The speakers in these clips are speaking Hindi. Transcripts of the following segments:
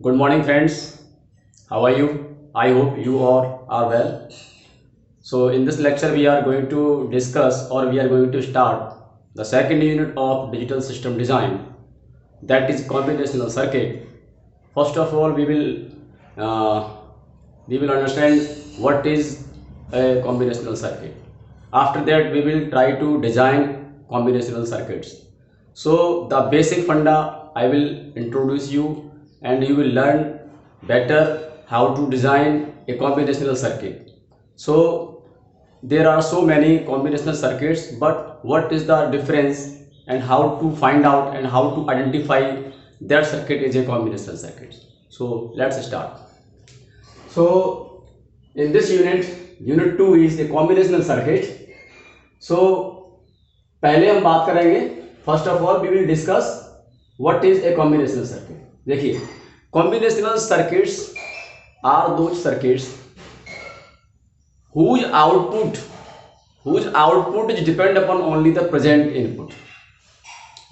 Good morning, friends. How are you? I hope you all are well. So, in this lecture, we are going to discuss or we are going to start the second unit of digital system design, that is combinational circuit. First of all, we will understand what is a combinational circuit. After that, we will try to design combinational circuits. So the basic funda I will introduce you, and you will learn better how to design a combinational circuit. So there are so many combinational circuits, but what is the difference and how to find out and how to identify that circuit is a combinational circuit. So let's start. So in this unit 2 is a combinational circuit. So पहले हम बात करेंगे, first of all we will discuss what is a combinational circuit. देखिए, combinational circuits are those circuits whose output is depend upon only the present input.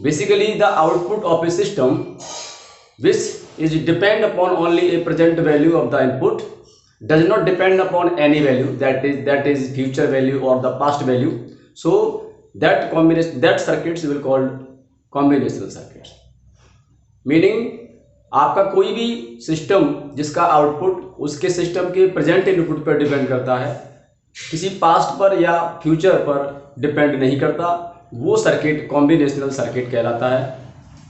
Basically, the output of a system which is depend upon only a present value of the input, does not depend upon any value, that is future value or the past value. So that circuits will called combinational circuits. Meaning, आपका कोई भी सिस्टम जिसका आउटपुट उसके सिस्टम के प्रेजेंट इनपुट पर डिपेंड करता है, किसी पास्ट पर या फ्यूचर पर डिपेंड नहीं करता, वो सर्किट कॉम्बिनेशनल सर्किट कहलाता है.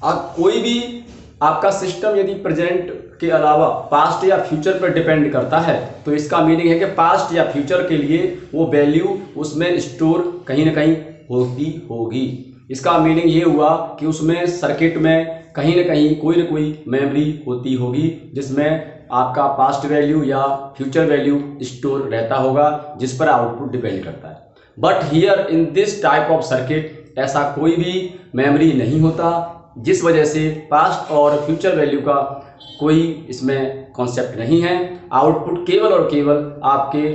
अब कोई भी आपका सिस्टम यदि प्रेजेंट के अलावा पास्ट या फ्यूचर पर डिपेंड करता है, तो इसका मीनिंग है कि पास्ट या फ्यूचर के लिए वो वैल्यू उसमें स्टोर कहीं ना कहीं होगी. इसका मीनिंग ये हुआ कि उसमें सर्किट में कहीं ना कहीं कोई ना कोई मेमोरी होती होगी जिसमें आपका पास्ट वैल्यू या फ्यूचर वैल्यू स्टोर रहता होगा, जिस पर आउटपुट डिपेंड करता है. But here in this type of circuit ऐसा कोई भी मेमोरी नहीं होता, जिस वजह से पास्ट और फ्यूचर वैल्यू का कोई इसमें कॉन्सेप्ट नहीं है. आउटपुट केवल और केवल आपके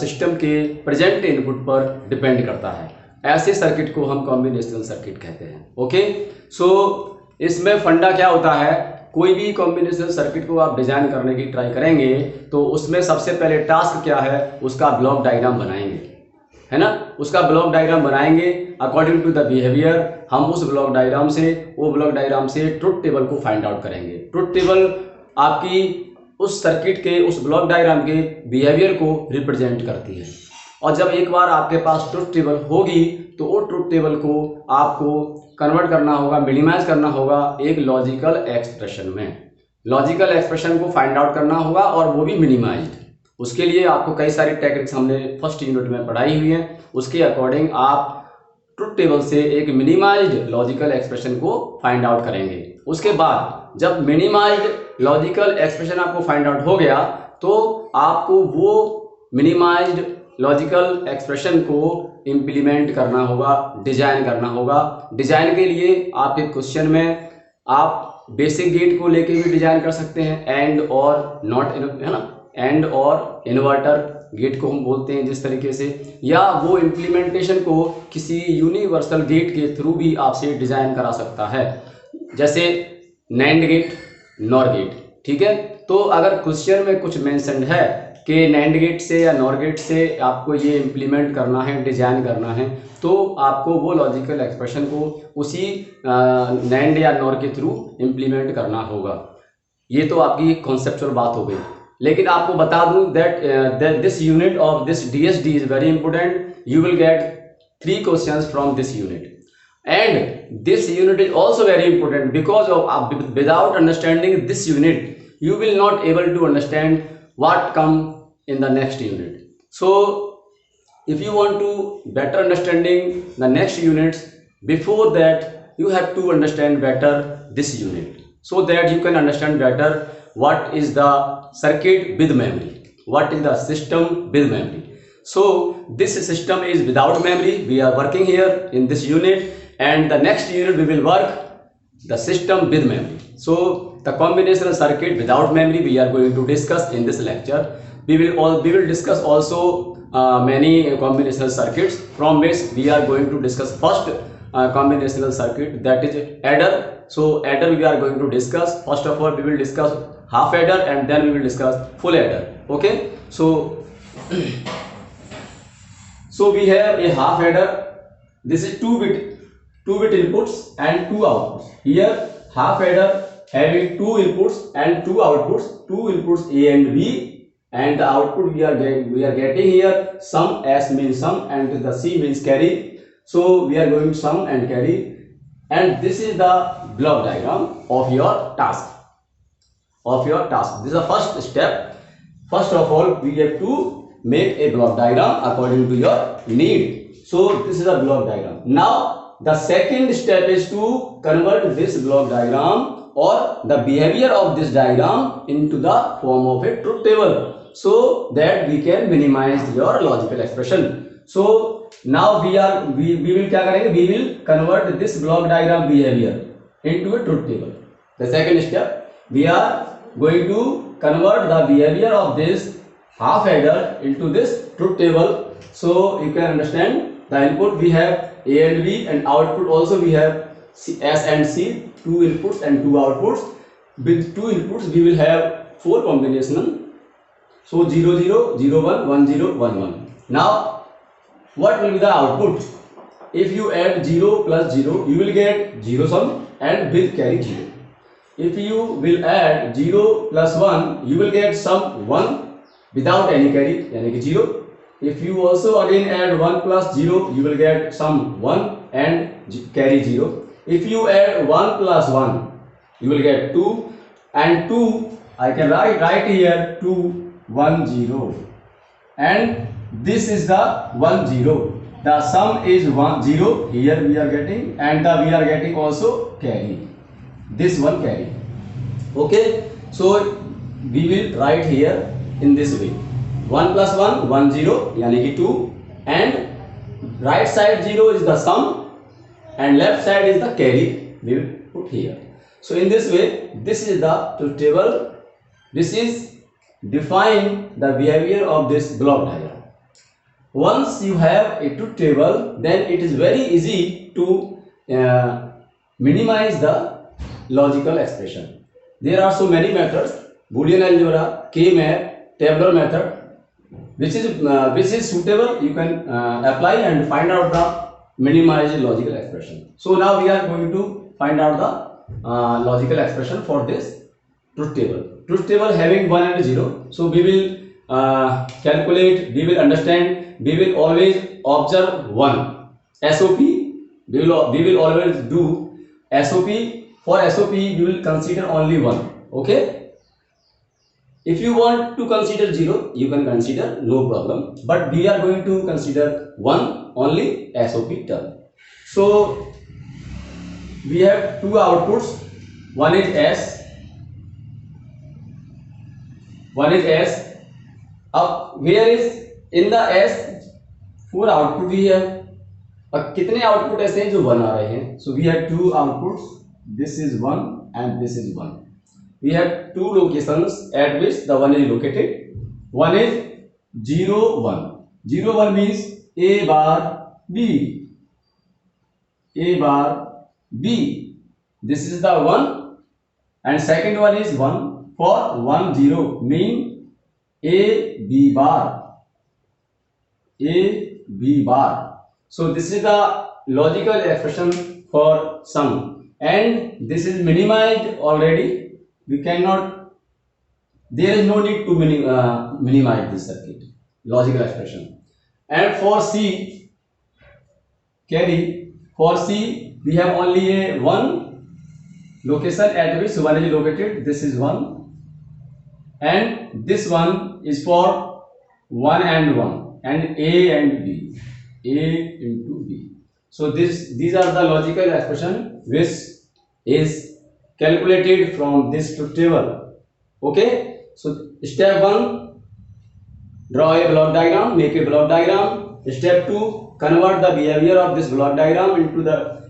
सिस्टम के प्रेजेंट इनपुट पर डिपेंड करता है. ऐसे सर्किट को हम कॉम्बिनेशनल सर्किट कहते हैं. ओके, सो इसमें फंडा क्या होता है, कोई भी कॉम्बिनेशनल सर्किट को आप डिजाइन करने की ट्राई करेंगे तो उसमें सबसे पहले टास्क क्या है, उसका ब्लॉक डायग्राम बनाएंगे, है ना. उसका ब्लॉक डायग्राम बनाएंगे अकॉर्डिंग टू द बिहेवियर. हम उस ब्लॉक डायग्राम से ट्रुथ टेबल को फाइंड आउट करेंगे. ट्रुथ टेबल आपकी उस सर्किट के उस ब्लॉक डायग्राम के बिहेवियर को रिप्रेजेंट करती है. और जब एक बार आपके पास ट्रुथ टेबल होगी तो वो ट्रुथ टेबल को आपको कन्वर्ट करना होगा, मिनिमाइज करना होगा एक लॉजिकल एक्सप्रेशन में. लॉजिकल एक्सप्रेशन को फाइंड आउट करना होगा और वो भी मिनिमाइज्ड. उसके लिए आपको कई सारी टेक्निक्स हमने फर्स्ट यूनिट में पढ़ाई हुई हैं. उसके अकॉर्डिंग आप ट्रुथ टेबल से एक मिनिमाइज्ड लॉजिकल एक्सप्रेशन को फाइंड आउट करेंगे. उसके बाद जब मिनिमाइज्ड लॉजिकल एक्सप्रेशन आपको फाइंड आउट हो गया तो आपको वो मिनिमाइज्ड लॉजिकल एक्सप्रेशन को इम्प्लीमेंट करना होगा, डिजाइन करना होगा. डिजाइन के लिए आपके क्वेश्चन में आप बेसिक गेट को लेके भी डिजाइन कर सकते हैं, एंड और नॉट, है ना, एंड और इन्वर्टर गेट को हम बोलते हैं जिस तरीके से, या वो इम्प्लीमेंटेशन को किसी यूनिवर्सल गेट के थ्रू भी आपसे डिजाइन करा सकता है, जैसे नैंड गेट, नॉर गेट. ठीक है, तो अगर क्वेश्चन में कुछ मेंशन है कि नैंड गेट से या नॉर गेट से आपको ये इम्प्लीमेंट करना है, डिजाइन करना है, तो आपको वो लॉजिकल एक्सप्रेशन को उसी नैंड या नॉर के थ्रू इम्प्लीमेंट करना होगा. ये तो आपकी कॉन्सेप्चुअल बात हो गई. लेकिन आपको बता दूं that this unit of this DSD is very important. You will get 3 questions from this unit, and this unit is also very important because of without understanding this unit you will not able to understand what come in the next unit. So if you want to better understanding the next units, before that you have to understand better this unit, so that you can understand better what is the circuit with memory, what is the system with memory. So this system is without memory. We are working here in this unit, and the next unit we will work the system with memory. So the combinational circuit without memory we are going to discuss in this lecture. We will discuss also many combinational circuits, from which we are going to discuss first combinational circuit, that is adder. So adder we are going to discuss. First of all we will discuss half adder and then we will discuss full adder. Okay, so so we have a half adder. This is 2-bit inputs and 2 outputs. Here half adder having 2 inputs and 2 outputs, 2 inputs A and B, and the output we are getting here sum. S means sum and the C means carry. So we are going sum and carry, and this is the block diagram of your task. This is the first step. First of all we have to make a block diagram according to your need. So this is a block diagram. Now the second step is to convert this block diagram or the behavior of this diagram into the form of a truth table, so that we can minimize your logical expression. So now we will क्या करेंगे, we will convert this block diagram behavior into a truth table. The second step, we are going to convert the behavior of this half adder into this truth table. So you can understand, the input we have A and B, and output also we have S and C, 2 inputs and 2 outputs. With 2 inputs we will have 4 combinations. So 0 0 0 1 1 0 1 1. Now what will be the output? If you add 0 plus 0 you will get 0 sum and will carry 0. If you will add 0 plus 1 you will get sum 1 without any carry, यानी कि 0. If you also again add 1 plus 0 you will get sum 1 and carry 0. If you add 1 plus 1 you will get 2, and 2 I can write here 2 1 0, and this is the 1 0. The sum is 1 0 here we are getting, and we are getting also carry, this one carry. Okay, so we will write here in this way, 1 plus 1 1 0 यानी कि 2, and right side 0 is the sum and left side is the carry we will put here. So in this way this is the truth table. This is define the behavior of this block diagram. Once you have a truth table, then it is very easy to minimize the logical expression. There are so many methods: Boolean algebra, K-map, tabular method. Which is suitable you can apply and find out the minimized logical expression. So now we are going to find out the logical expression for this truth table. Truth table having 1 and 0. So we will calculate, we will understand, we will always observe 1. SOP, we will always do SOP. For SOP we will consider only 1. Okay. If you want to consider 0 you can consider, no problem, but we are going to consider 1 only SOP term. So we have 2 outputs, one is S, one is S. Where is in the S 4 output we have. अब कितने आउटपुट ऐसे हैं जो 1 आ रहे हैं? So we have 2 outputs, this is 1 and this is 1. We have 2 locations at which the 1 is located. One is 0 1. 0 1 means A bar B. A bar B. This is the 1, and second one is 1. For 1 0 mean A B bar. A B bar. So this is the logical expression for sum, and this is minimized already. We cannot, there is no need to minimize this circuit, logical expression. And for C, carry, for C we have only a 1 location at which 1 is located. This is 1, and this one is for 1 and 1 and A and B, A into B. So these are the logical expression which is calculated from this truth table. Okay, so step 1, draw a block diagram, make a block diagram. Step 2, convert the behavior of this block diagram into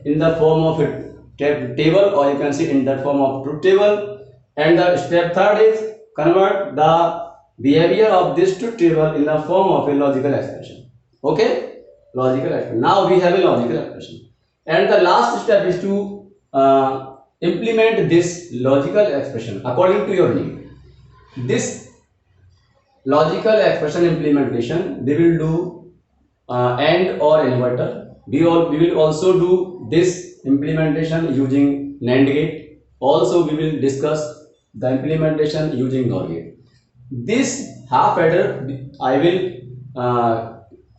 in the form of a table, or you can see in the form of truth table. And the step 3 is convert the behavior of this truth table in the form of a logical expression. Okay, logical expression. Now we have a logical expression. And the last step is to implement this logical expression according to your need. This logical expression implementation, they will do AND or inverter. We will also do this implementation using NAND gate. Also we will discuss the implementation using NOR gate. This half adder I will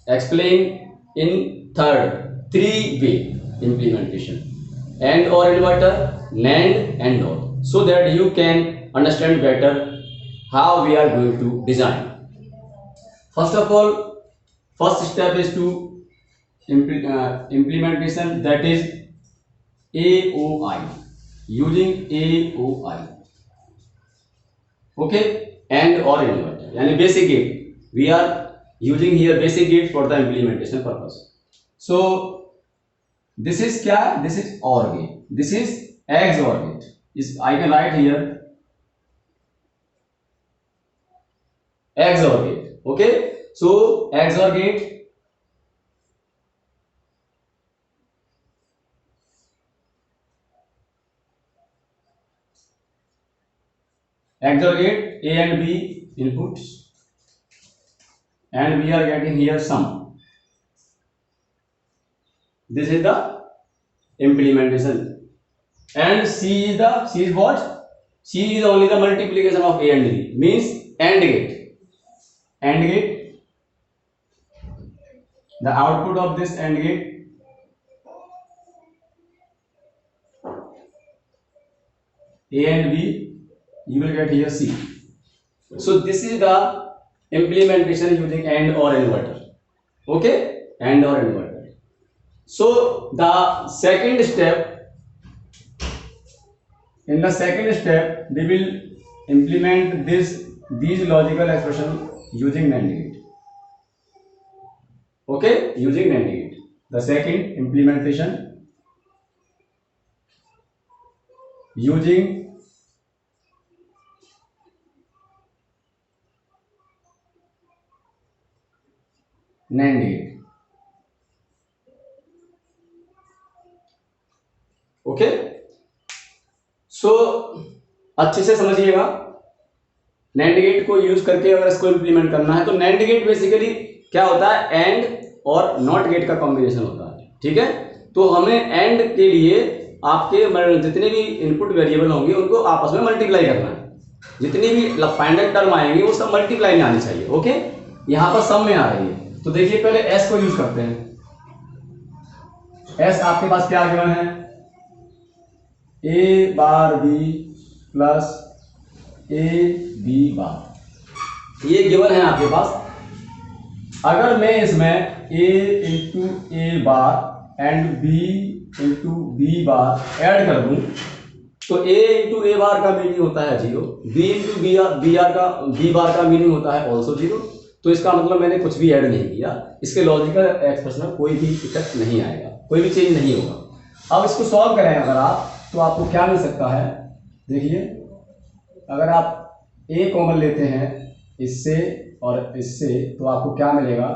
explain in three way implementation: AND or inverter, NAND and NOR, so that you can understand better how we are going to design. First of all, first step is to implementation, that is AOI, using AOI. Okay, AND or inverter यानी basic gate. We are using here basic gate for the implementation purpose. So this is क्या? This is OR gate. This is XOR gate. I can write here XOR gate. Okay, so XOR gate, XOR gate, A and B inputs, and we are getting here sum. This is the implementation. And C is what? C is only the multiplication of A and B, means AND gate. AND gate, the output of this AND gate, A and B, you will get here C. So this is the implementation using AND or inverter. Okay, AND or inverter. So the second step, in the second step we will implement these logical expression using NAND gate. Okay, using NAND gate. The second implementation using NAND gate. Okay, so अच्छे से समझिएगा, NAND गेट को यूज करके अगर इसको इंप्लीमेंट करना है तो NAND गेट बेसिकली क्या होता है? एंड और नॉट गेट का कॉम्बिनेशन होता है. ठीक है, तो हमें एंड के लिए आपके जितने भी इनपुट वेरिएबल होंगे उनको आपस में मल्टीप्लाई करना है. जितनी भी फाइनल टर्म आएंगी वो सब मल्टीप्लाई में आनी चाहिए. ओके, यहाँ पर सम में आ रही है, तो देखिए पहले एस को यूज करते हैं. एस आपके पास क्या गिवन है? A bar B plus A B bar, ये गिवन है आपके पास. अगर मैं इसमें A into A bar and B into B bar add कर दूं तो ए इंटू ए बार का मीनिंग होता है 0, बी इंटू बी बार का मीनिंग होता है ऑल्सो 0. तो इसका मतलब मैंने कुछ भी ऐड नहीं किया, इसके लॉजिकल एक्सप्रेशन में कोई भी इफेक्ट नहीं आएगा, कोई भी चेंज नहीं होगा. अब इसको सॉल्व करें अगर आप, तो आपको क्या मिल सकता है? देखिए, अगर आप ए कॉमन लेते हैं इससे और इससे तो आपको क्या मिलेगा?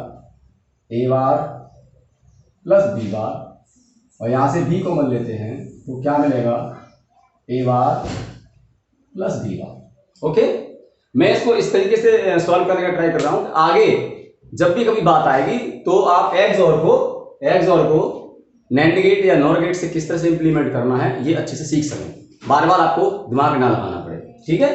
ए बार प्लस बी बार, और यहाँ से बी कॉमन लेते हैं तो क्या मिलेगा? ए bar plus B bar. Okay, मैं इसको इस तरीके से सॉल्व करने का ट्राई कर रहा हूँ. आगे जब भी कभी बात आएगी तो आप XOR को NAND गेट या NOR गेट से किस तरह से इंप्लीमेंट करना है ये अच्छे से सीख सकें, बार बार आपको दिमाग ना लगाना पड़े. ठीक है,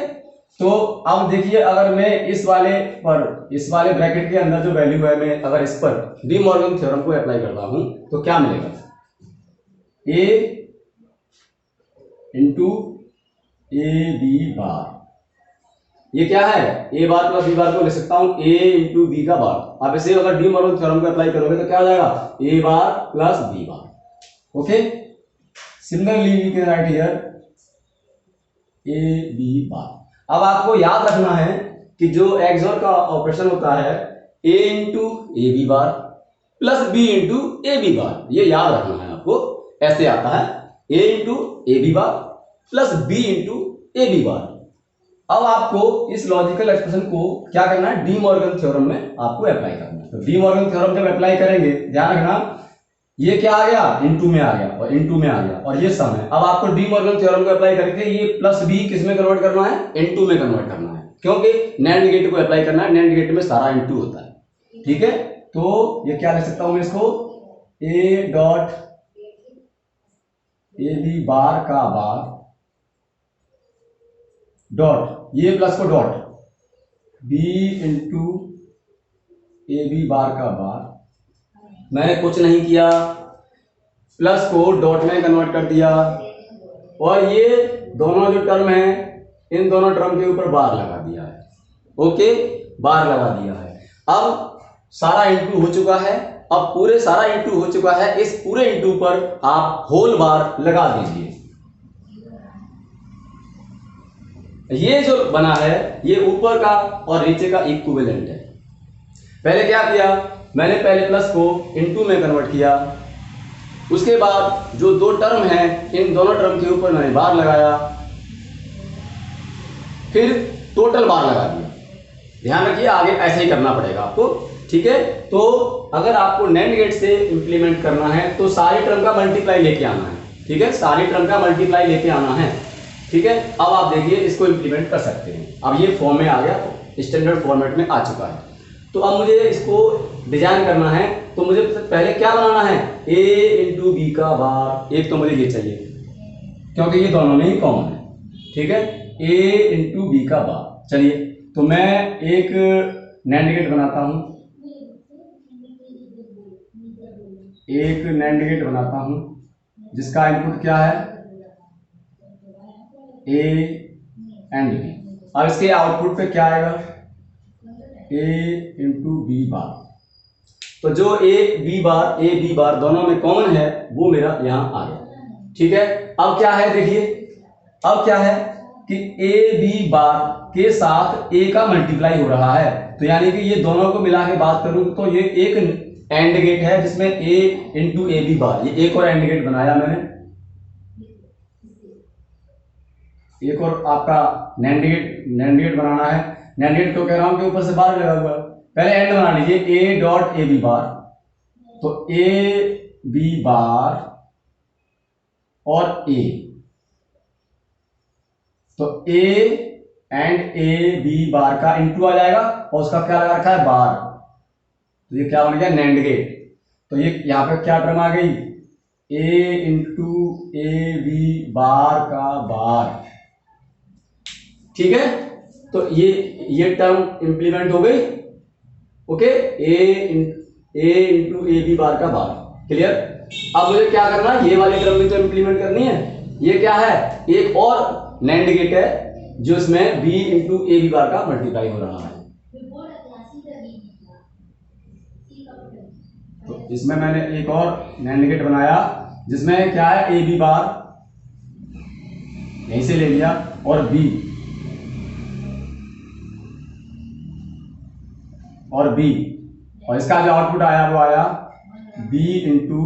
तो अब देखिए, अगर मैं इस वाले ब्रैकेट के अंदर जो वैल्यू है, मैं अगर इस पर डी मॉर्गन थ्योरम को अप्लाई करता हूं तो क्या मिलेगा? ए इंटू ए बी बार, ये क्या है? ए बार प्लस बी बार को लिख सकता हूं ए इंटू बी का बार. आप इसे अगर डी मॉर्गन थ्योरम को अप्लाई करोगे तो क्या हो जाएगा? A bar plus B bar. Okay, similarly we can write here A B bar. अब आपको याद रखना है कि जो XOR का ऑपरेशन होता है a into A B bar plus B into A B bar, ये याद रखना है आपको. ऐसे आता है a into A B bar plus B into A B bar. अब आपको इस लॉजिकल एक्सप्रेशन को क्या करना है? डी मॉर्गन थ्योरम में आपको अप्लाई करना है. तो डी मॉर्गन थ्योरम जब अप्लाई करेंगे, ध्यान रखना, ये क्या आ गया, इनटू में आ गया और इनटू में आ गया और ये सम है। अब आपको डी मॉर्गन थ्योरम को अप्लाई करके ये प्लस बी किस में कन्वर्ट करना है, इनटू में कन्वर्ट करना है, क्योंकि नैंड गेट को अप्लाई करना है, नैंड गेट में सारा इनटू होता है। ठीक है, तो ये क्या लिख सकता हूं मैं इसको, ए डॉट ए बी बार का बार डॉट ये प्लस को dot B into A B bar का बार, मैंने कुछ नहीं किया, प्लस को डॉट में कन्वर्ट कर दिया और ये दोनों जो टर्म है इन दोनों टर्म के ऊपर बार लगा दिया है। ओके, बार लगा दिया है। अब सारा इंटू हो चुका है, अब पूरे सारा इंटू हो चुका है, इस पूरे इंटू पर आप होल बार लगा दीजिए। ये जो बना है ये ऊपर का और नीचे का इक्विवेलेंट है। पहले क्या किया, मैंने पहले प्लस को इनटू में कन्वर्ट किया, उसके बाद जो दो टर्म हैं इन दोनों टर्म के ऊपर मैंने बार लगाया, फिर टोटल बार लगा दिया। ध्यान रखिए आगे ऐसे ही करना पड़ेगा आपको। ठीक है, तो अगर आपको नैंड गेट से इंप्लीमेंट करना है तो सारी टर्म का मल्टीप्लाई लेके आना है। ठीक है, सारी टर्म का मल्टीप्लाई लेके आना है। ठीक है, अब आप देखिए इसको इंप्लीमेंट कर सकते हैं। अब ये फॉर्म में आ गया, स्टैंडर्ड फॉर्मेट में आ चुका है। तो अब मुझे इसको डिजाइन करना है, तो मुझे पहले क्या बनाना है, a इंटू बी का बार, एक तो मुझे ये चाहिए क्योंकि ये दोनों में ही कॉमन है। ठीक है, a इंटू बी का बार। चलिए तो मैं एक नैंड गेट बनाता हूं, एक नैंड गेट बनाता हूं जिसका इनपुट क्या है, a एंड b। अब इसके आउटपुट पे क्या आएगा, a इंटू बी बार। तो जो a b बार दोनों में कॉमन है वो मेरा यहां आ गया। ठीक है, अब क्या है देखिए, अब क्या है कि a b बार के साथ a का मल्टीप्लाई हो रहा है, तो यानी कि ये दोनों को मिला के बात करूं तो ये एक एंड गेट है जिसमें a into A B bar, ये एक और एंड गेट बनाया मैंने, एक और आपका नैंड गेट बनाना है। नैंड गेट क्यों कह रहा हूं कि ऊपर से बार लगा हुआ है। पहले एंड बना लीजिए, a dot A B bar, तो ए बी बार और a, तो a and A B bar का इंटू आ जाएगा और उसका क्या लगा रखा है, बार, तो ये क्या बन गया, नैंड गेट। तो ये यहां पे क्या टर्म आ गई, a into A B bar का बार। ठीक है, तो ये टर्म इंप्लीमेंट हो गई। Okay, a into A B bar का बार, क्लियर। अब मुझे क्या करना है, ये वाली टर्म भी तो इंप्लीमेंट करनी है। ये क्या है, एक और नैंड गेट है जो इसमें b into A B bar का मल्टीप्लाई हो रहा है। तो इसमें मैंने एक और नैंड गेट बनाया जिसमें क्या है, ए बी बार यहीं से ले लिया और b और इसका जो आउटपुट आया वो आया b into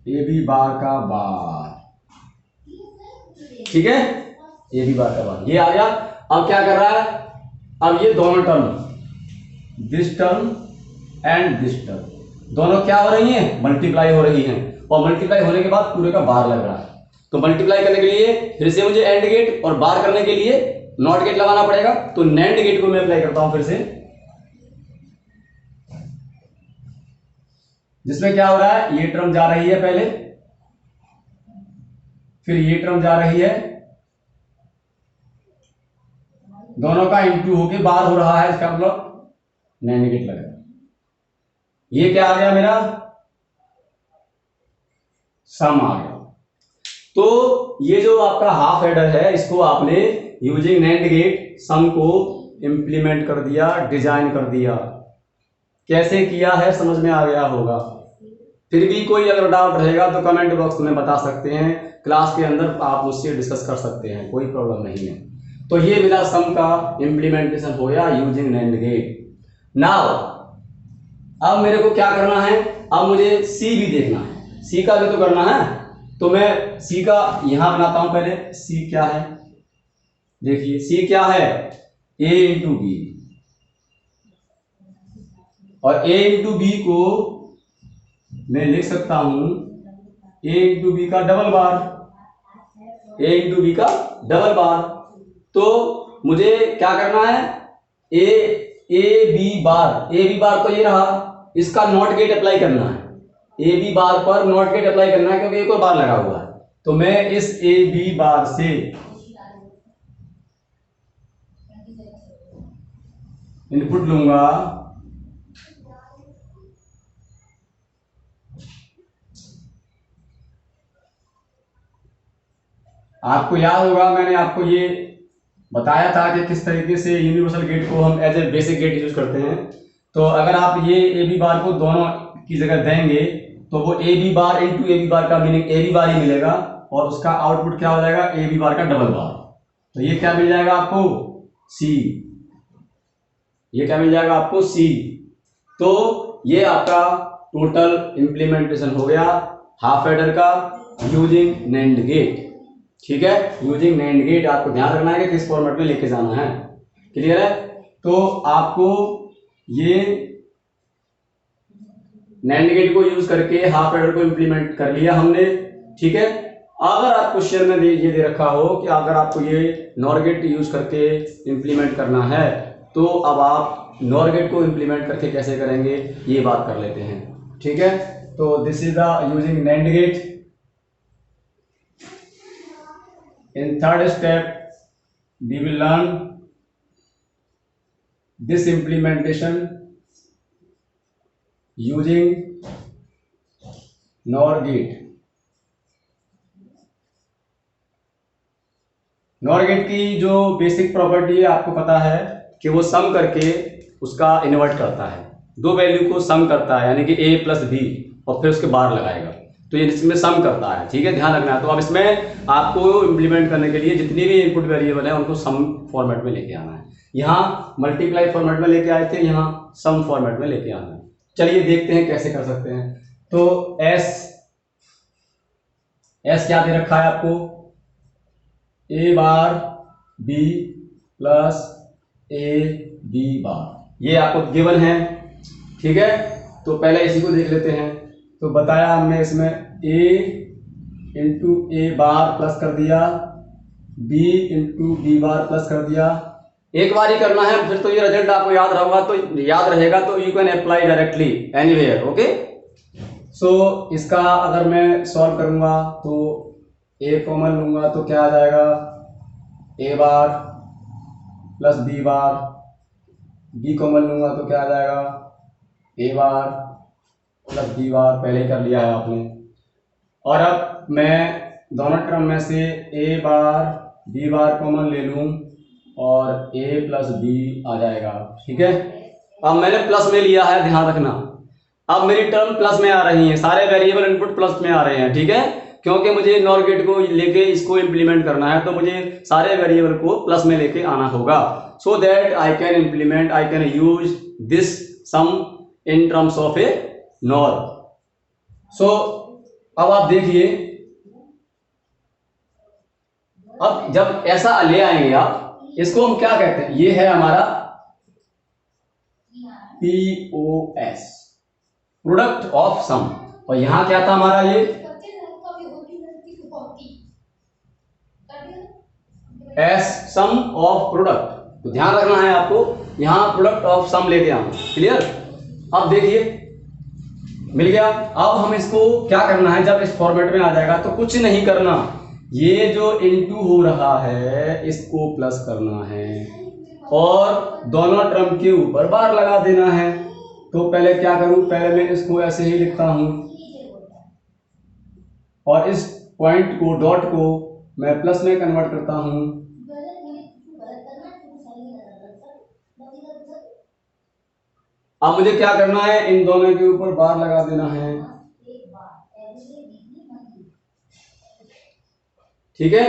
A B bar का बार। ठीक है, ए बी बार का बार ये आ गया। अब क्या कर रहा है, अब ये दोनों term, this term and this term, दोनों क्या हो रही हैं, मल्टीप्लाई हो रही हैं, और मल्टीप्लाई होने के बाद पूरे का बार लग रहा है। तो मल्टीप्लाई करने के लिए फिर से मुझे एंड गेट और बार करने के लिए नॉट गेट लगाना पड़ेगा। तो नैंड गेट को मैं अप्लाई करता हूं फिर से, जिसमें क्या हो रहा है, ये टर्म जा रही है पहले, फिर ये टर्म जा रही है, दोनों का इंटू होके बार हो रहा है, इसका मतलब नैंड गेट लगा। ये क्या आ गया मेरा, सम आ गया। तो ये जो आपका हाफ एडर है इसको आपने यूजिंग नैंड गेट सम को इंप्लीमेंट कर दिया, डिजाइन कर दिया। कैसे किया है समझ में आ गया होगा। फिर भी कोई अगर डाउट रहेगा तो कमेंट बॉक्स में बता सकते हैं, क्लास के अंदर आप मुझसे डिस्कस कर सकते हैं, कोई प्रॉब्लम नहीं है। तो ये मेरा सम का इंप्लीमेंटेशन हो गया यूजिंग नैंड गेट। नाउ अब मेरे को क्या करना है, अब मुझे सी भी देखना है, सी का भी तो करना है। तो मैं सी का यहां बनाता हूं पहले। सी क्या है, देखिए सी क्या है, a इंटू बी, और a इंटू बी को मैं लिख सकता हूं a इंटू बी का double bar, a into B का डबल बार। तो मुझे क्या करना है, ए बी बार तो ये रहा, इसका नॉट गेट अप्लाई करना है, ए बी बार पर नॉट गेट अप्लाई करना है क्योंकि एक और बार लगा हुआ है। तो मैं इस ए बी बार से इनपुट लूंगा, आपको याद होगा मैंने आपको ये बताया था कि किस तरीके से यूनिवर्सल गेट को हम as a basic gate use करते हैं। तो अगर आप ये ए बी बार को दोनों की जगह देंगे तो वो A B bar into A B bar का मीनिंग ए बी बार ही मिलेगा और उसका आउटपुट क्या हो जाएगा, ए बी बार का डबल बार। तो ये क्या मिल जाएगा आपको, सी। ये क्या मिल जाएगा आपको, सी। तो ये आपका टोटल इंप्लीमेंटेशन हो गया हाफ एडर का यूजिंग नैंड गेट। ठीक है, यूजिंग नैंड गेट आपको ध्यान रखना है कि किस फॉर्मेट में लेके जाना है। क्लियर है? तो आपको ये नैंड गेट को यूज करके हाफ एडर को इंप्लीमेंट कर लिया हमने। ठीक है, अगर आप क्वेश्चन में ये दे रखा हो कि अगर आपको ये नॉर गेट यूज करके इंप्लीमेंट करना है तो अब आप नॉर गेट को इंप्लीमेंट करके कैसे करेंगे ये बात कर लेते हैं। ठीक है, तो this is the using NAND gate. In third step, we will learn this implementation using NOR gate. NOR gate की जो बेसिक प्रॉपर्टी है आपको पता है कि वो सम करके उसका इन्वर्ट करता है, दो वैल्यू को सम करता है, यानी कि a प्लस बी और फिर उसके बार लगाएगा, तो ये इसमें सम करता है। ठीक है, ध्यान रखना है। तो अब इसमें आपको इंप्लीमेंट करने के लिए जितनी भी इनपुट वेरिएबल है उनको सम फॉर्मेट में लेके आना है। यहाँ मल्टीप्लाई फॉर्मेट में लेके आए थे, यहाँ सम फॉर्मेट में लेके आना है। चलिए देखते हैं कैसे कर सकते हैं। तो एस क्या दे रखा है आपको, A bar B plus A B bar, ये आपको गिवन है। ठीक है, तो पहले इसी को देख लेते हैं। तो बताया हमने इसमें a into A bar plus कर दिया, b into B bar plus कर दिया। एक बार ही करना है, फिर तो ये रिजल्ट आपको याद रहेगा तो you can apply directly anywhere. Okay, so इसका अगर मैं सॉल्व करूंगा तो a कॉमन लूंगा तो क्या आ जाएगा, a बार प्लस b बार, b कॉमन लूंगा तो क्या आ जाएगा, a bar plus B bar, पहले ही कर लिया है आपने। और अब मैं दोनों टर्म में से ए बार बी बार कॉमन ले लूं और ए प्लस बी आ जाएगा। ठीक है, अब मैंने प्लस में लिया है, ध्यान रखना। अब मेरी टर्म प्लस में आ रही है, सारे वेरिएबल इनपुट प्लस में आ रहे हैं। ठीक है, क्योंकि मुझे नॉर गेट को लेके इसको इंप्लीमेंट करना है तो मुझे सारे वेरिएबल को प्लस में लेके आना होगा, so that I can use this sum in terms of a NOR. So अब आप देखिए, अब जब ऐसा ले आएंगे आप, इसको हम क्या कहते हैं, ये है हमारा POS, प्रोडक्ट ऑफ सम। और यहां क्या था हमारा, ये एस सम ऑफ प्रोडक्ट। तो ध्यान रखना है आपको, यहां प्रोडक्ट ऑफ सम लेके आना। क्लियर? अब देखिए मिल गया। अब हम इसको क्या करना है, जब इस फॉर्मेट में आ जाएगा तो कुछ नहीं करना, ये जो इनटू हो रहा है इसको प्लस करना है और दोनों टर्म के ऊपर बार लगा देना है। तो पहले क्या करूं, पहले मैं इसको ऐसे ही लिखता हूं और इस पॉइंट को, डॉट को मैं प्लस में कन्वर्ट करता हूं। अब मुझे क्या करना है, इन दोनों के ऊपर बार लगा देना है। ठीक है,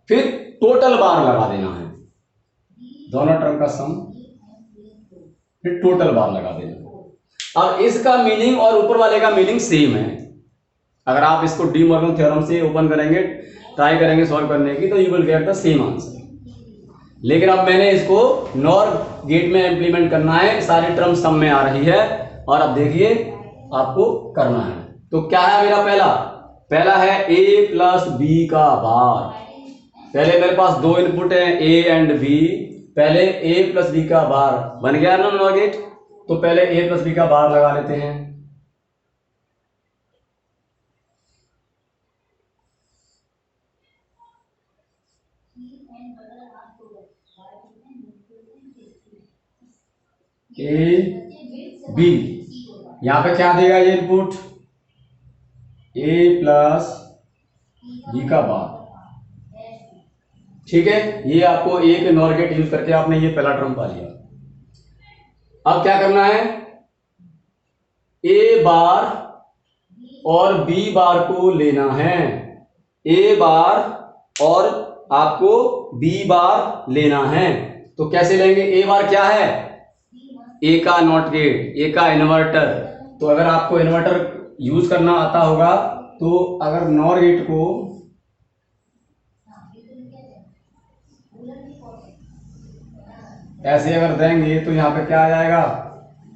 फिर टोटल बार लगा देना है, दोनों टर्म का सम, फिर टोटल बार लगा देना। अब इसका मीनिंग और ऊपर वाले का मीनिंग सेम है। अगर आप इसको डी मॉर्गन थ्योरम से ओपन करेंगे, ट्राई करेंगे सॉल्व करने की, तो you will get the same answer. लेकिन अब मैंने इसको नॉर गेट में इंप्लीमेंट करना है, सारी टर्म सम में आ रही है और अब देखिए आपको करना है। तो क्या है मेरा पहला है a प्लस बी का बार। पहले मेरे पास दो इनपुट हैं a एंड b, पहले a प्लस बी का बार बन गया ना नॉर गेट, तो पहले a प्लस बी का बार लगा लेते हैं। a b, यहां पे क्या देगा ये इनपुट a प्लस बी का बार, ठीक है। ये आपको एक नॉर गेट यूज करके आपने ये पहला टर्म पा लिया। अब क्या करना है, a बार और b बार को लेना है, a बार और आपको b बार लेना है। तो कैसे लेंगे, a बार क्या है, a का नॉट गेट, a का इन्वर्टर। तो अगर आपको इन्वर्टर यूज करना आता होगा तो अगर नॉर गेट को ऐसे अगर देंगे तो यहां पे क्या आ जाएगा,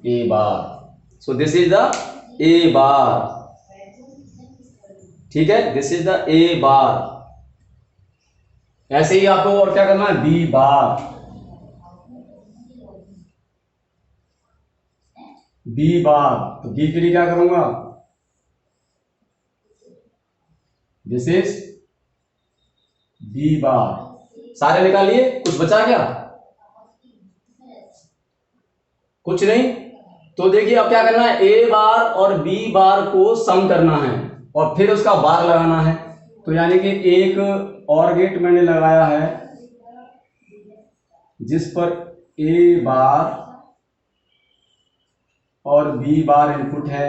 a bar. So this is the a बार, ठीक है, दिस इज द a बार। ऐसे ही आपको और क्या करना है, b बार, b बार। तो b के लिए क्या करूंगा, दिस इज b बार। सारे निकालिए, कुछ बचा क्या, कुछ नहीं। तो देखिए अब क्या करना है, a बार और b बार को सम करना है और फिर उसका बार लगाना है। तो यानी कि एक और गेट मैंने लगाया है जिस पर a बार और b बार इनपुट है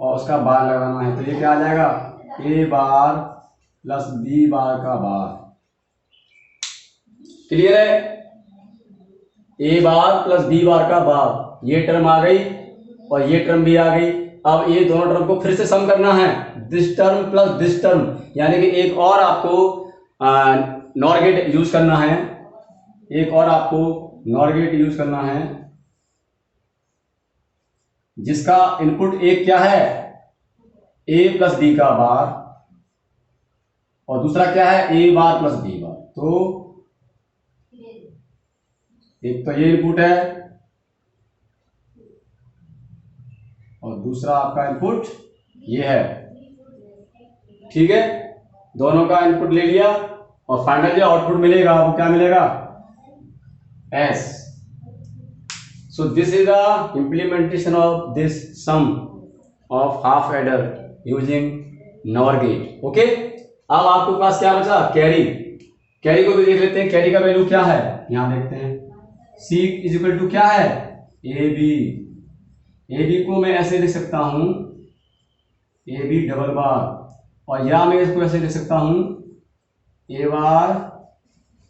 और उसका बार लगाना है। तो ये क्या आ जाएगा, a bar plus b bar का बार। क्लियर है, a bar plus b bar का बार, ये टर्म आ गई और ये टर्म भी आ गई। अब ये दोनों टर्म को फिर से सम करना है, this term plus this term, यानी कि एक और आपको नॉर गेट यूज करना है, एक और आपको नॉर गेट यूज करना है जिसका इनपुट एक क्या है, a प्लस b का बार और दूसरा क्या है, a बार प्लस b बार। तो एक तो ये इनपुट है और दूसरा आपका इनपुट ये है, ठीक है। दोनों का इनपुट ले लिया और फाइनल जो आउटपुट मिलेगा वो क्या मिलेगा, S। So this is the implementation of this sum of half adder using NOR gate. Okay, अब आपके पास क्या बचा, कैरी। कैरी को भी देख लेते हैं, कैरी का वैल्यू क्या है, यहां देखते हैं। C इज इक्वल टू क्या है, AB को मैं ऐसे लिख सकता हूं, AB डबल बार, और या मैं इसको ऐसे लिख सकता हूं, A bar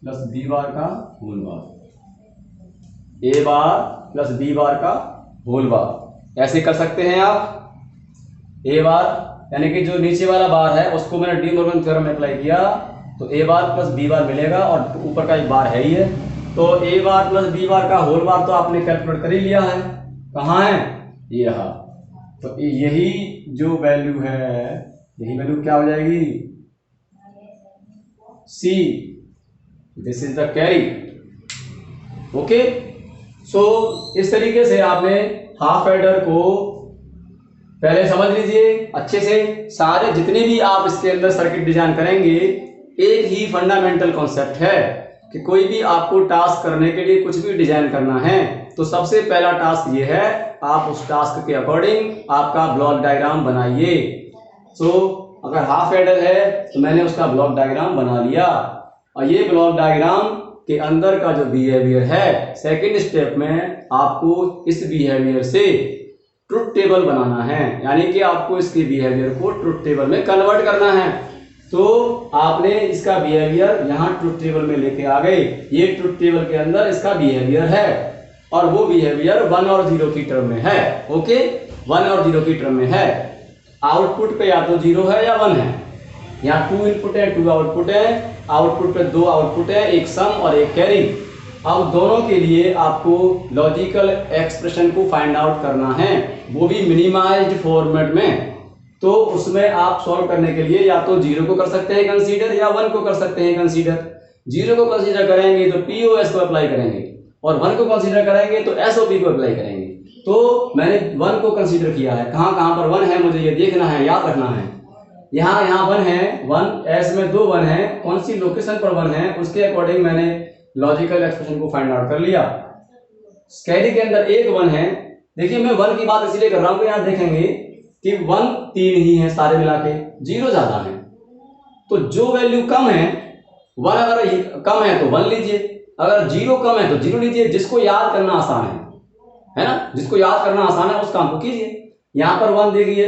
plus B bar का whole bar, A bar plus B bar का होल बार। ऐसे कर सकते हैं आप। A बार यानी कि जो नीचे वाला बार है उसको मैंने डी मॉर्गन थ्योरम में अप्लाई किया तो A बार प्लस B बार मिलेगा और ऊपर का एक बार है ही है। तो A bar plus B bar का होल बार तो आपने कैलकुलेट कर ही लिया है, कहाँ है, ये रहा। तो यही जो वैल्यू है, यही वैल्यू क्या हो जाएगी, C। This is the carry. Okay, so इस तरीके से आपने हाफ एडर को पहले समझ लीजिए अच्छे से। सारे जितने भी आप इसके अंदर सर्किट डिजाइन करेंगे, एक ही फंडामेंटल कॉन्सेप्ट है कि कोई भी आपको टास्क करने के लिए कुछ भी डिजाइन करना है तो सबसे पहला टास्क ये है, आप उस टास्क के अकॉर्डिंग आपका ब्लॉक डायग्राम बनाइए। सो अगर हाफ एडर है तो मैंने उसका ब्लॉक डायग्राम बना लिया और ये ब्लॉक डायग्राम के अंदर का जो बिहेवियर है, सेकंड स्टेप में आपको इस बिहेवियर से ट्रुथ टेबल बनाना है, यानी कि आपको इसके बिहेवियर को ट्रुथ टेबल में कन्वर्ट करना है। तो आपने इसका बिहेवियर यहाँ ट्रुथ टेबल में लेके आ गए, ये ट्रुथ टेबल के अंदर इसका बिहेवियर है और वो बिहेवियर 1 और 0 की टर्म में है। ओके, 1 और 0 की टर्म में है। आउटपुट पे या तो 0 है या 1 है, यहाँ 2 इनपुट है 2 आउटपुट है, आउटपुट पे 2 आउटपुट है, एक सम और एक कैरी। अब दोनों के लिए आपको लॉजिकल एक्सप्रेशन को फाइंड आउट करना है, वो भी मिनिमाइज्ड फॉर्मेट में। तो उसमें आप सॉल्व करने के लिए या तो 0 को कर सकते हैं कंसीडर या 1 को कर सकते हैं कंसीडर। 0 को कंसीडर करेंगे तो पीओएस को अप्लाई करेंगे और 1 को कंसीडर करेंगे तो एसओपी को अप्लाई करेंगे। तो मैंने 1 को कंसीडर किया है। कहाँ कहाँ पर 1 है मुझे ये देखना है, याद रखना है। यहाँ 1 है, 1 एस में 2 1 है, कौन सी लोकेशन पर 1 है उसके अकॉर्डिंग मैंने लॉजिकल एक्सप्रेशन को फाइंड आउट कर लिया। कैरी के अंदर एक 1 है। देखिए मैं 1 की बात इसलिए कर रहा हूं कि यहाँ देखेंगे कि 1 3 ही है सारे मिला के, 0 ज्यादा है। तो जो वैल्यू कम है 1 अगर कम है तो 1 लीजिए, अगर 0 कम है तो 0 लीजिए। जिसको याद करना आसान है ना, जिसको याद करना आसान है उस काम को कीजिए। यहाँ पर 1 देखिए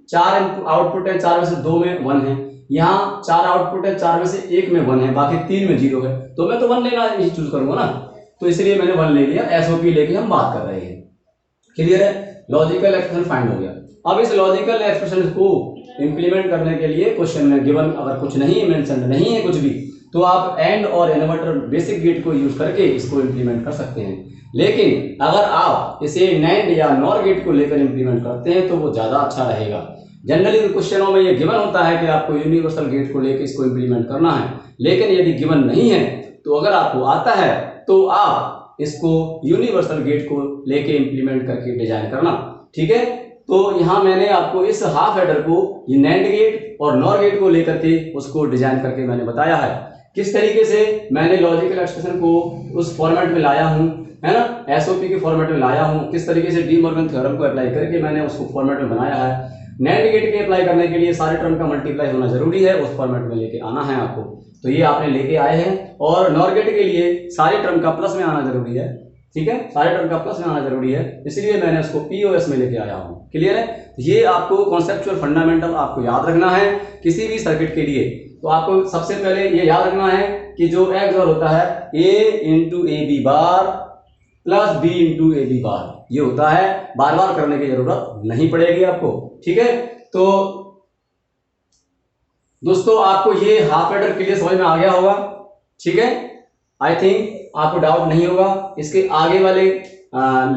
4 आउटपुट है, 4 में से 2 में 1 है। यहाँ 4 आउटपुट है, 4 में से 1 में 1 है, बाकी 3 में 0 है। तो मैं तो 1 लेना चूज करूंगा ना, तो इसलिए मैंने 1 ले लिया। एसओपी लेके हम बात कर रहे हैं। क्लियर है? लॉजिकल एक्सप्रेशन फाइंड हो गया। अब इस लॉजिकल एक्सप्रेशन को इंप्लीमेंट करने के लिए क्वेश्चन में गिवन अगर कुछ नहीं मेंशन नहीं है कुछ भी, तो आप एंड और इन्वर्टर बेसिक गेट को यूज करके इसको इंप्लीमेंट कर सकते हैं। लेकिन अगर आप इसे नैंड या नॉर गेट को लेकर इंप्लीमेंट करते हैं तो वो ज्यादा अच्छा रहेगा। जनरली क्वेश्चनों में ये गिवन होता है कि आपको यूनिवर्सल गेट को लेकर इसको इंप्लीमेंट करना है, लेकिन यदि गिवन नहीं है तो अगर आपको आता है तो आप इसको यूनिवर्सल गेट को लेके इंप्लीमेंट करके डिजाइन करना। ठीक है? तो यहां मैंने आपको इस हाफ एडर को नैंड गेट और नॉर गेट को लेकर के उसको डिजाइन करके मैंने बताया है किस तरीके से मैंने लॉजिकल एक्सप्रेशन को उस फॉर्मेट में लाया हूं, है ना, एसओपी के फॉर्मेट में लाया हूं। किस तरीके से डी मॉर्गन थ्योरम को अप्लाई करके मैंने उसको फॉर्मेट में बनाया है। नैंड गेट के अप्लाई करने के लिए सारे टर्म का मल्टीप्लाई होना जरूरी है, उस फॉर्मेट में लेके आना है आपको। तो ये आपने लेके आए हैं। और नॉर गेट के लिए सारे टर्म का प्लस में आना जरूरी है। ठीक है? सारे टर्म का प्लस में आना जरूरी है, इसलिए मैंने उसको पीओएस में लेके आया हूं। क्लियर है? ये आपको कॉन्सेप्चुअल फंडामेंटल आपको याद रखना है किसी भी सर्किट के लिए। तो आपको सबसे पहले ये याद रखना है कि जो एक्सओर होता है A into A B bar plus B into A B bar, ये होता है। बार बार करने की जरूरत नहीं पड़ेगी आपको। ठीक है? तो दोस्तों आपको ये हाफ एडर क्लियर समझ में आ गया होगा। ठीक है? आई थिंक आपको डाउट नहीं होगा। इसके आगे वाले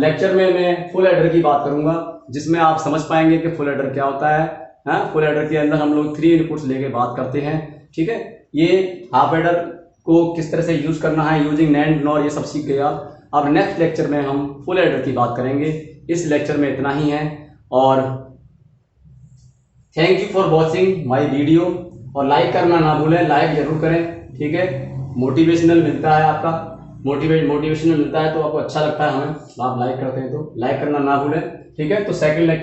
लेक्चर में मैं फुल एडर की बात करूंगा, जिसमें आप समझ पाएंगे कि फुल एडर क्या होता है। फुल एडर के अंदर हम लोग 3 इनपुट्स लेके बात करते हैं। ठीक है? ये हाफ एडर को किस तरह से यूज करना है यूजिंग नैंड नॉर, ये सब सीख गया। अब नेक्स्ट लेक्चर में हम फुल एडर की बात करेंगे। इस लेक्चर में इतना ही है और thank you for watching my video. और लाइक करना ना भूलें, लाइक जरूर करें। ठीक है? मोटिवेशनल मिलता है, आपका मोटिवेशनल मिलता है तो आपको अच्छा लगता है हमें, आप लाइक करते हैं तो लाइक करना ना भूलें। ठीक है? तो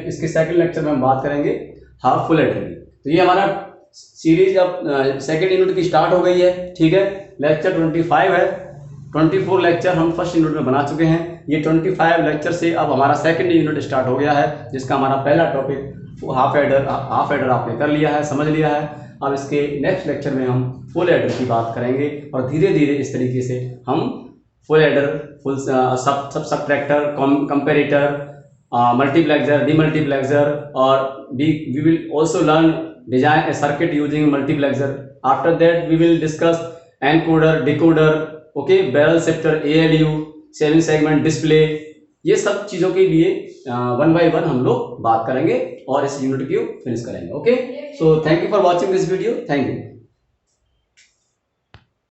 इसके सेकंड लेक्चर में हम बात करेंगे हाफ फुल एडर की। तो ये हमारा सीरीज अब सेकंड यूनिट की स्टार्ट हो गई है। ठीक है? लेक्चर 25 है। 24 लेक्चर हम फर्स्ट यूनिट में बना चुके हैं। ये 25 लेक्चर से अब हमारा सेकंड यूनिट स्टार्ट हो गया है, जिसका हमारा पहला टॉपिक हाफ एडर आपने कर लिया है, समझ लिया है। अब इसके नेक्स्ट लेक्चर में हम फुल एडर की बात करेंगे और धीरे धीरे इस तरीके से हम full adder, full subtractor, comparator, multiplexer, demultiplexer और we will also learn design a circuit using multiplexer. After that we will discuss encoder, decoder, okay, barrel shifter, ALU, 7 segment display। ये सब चीजों के लिए 1 by 1 हम लोग बात करेंगे और इस यूनिट को फिनिश करेंगे। Okay, so thank you for watching this video. Thank you.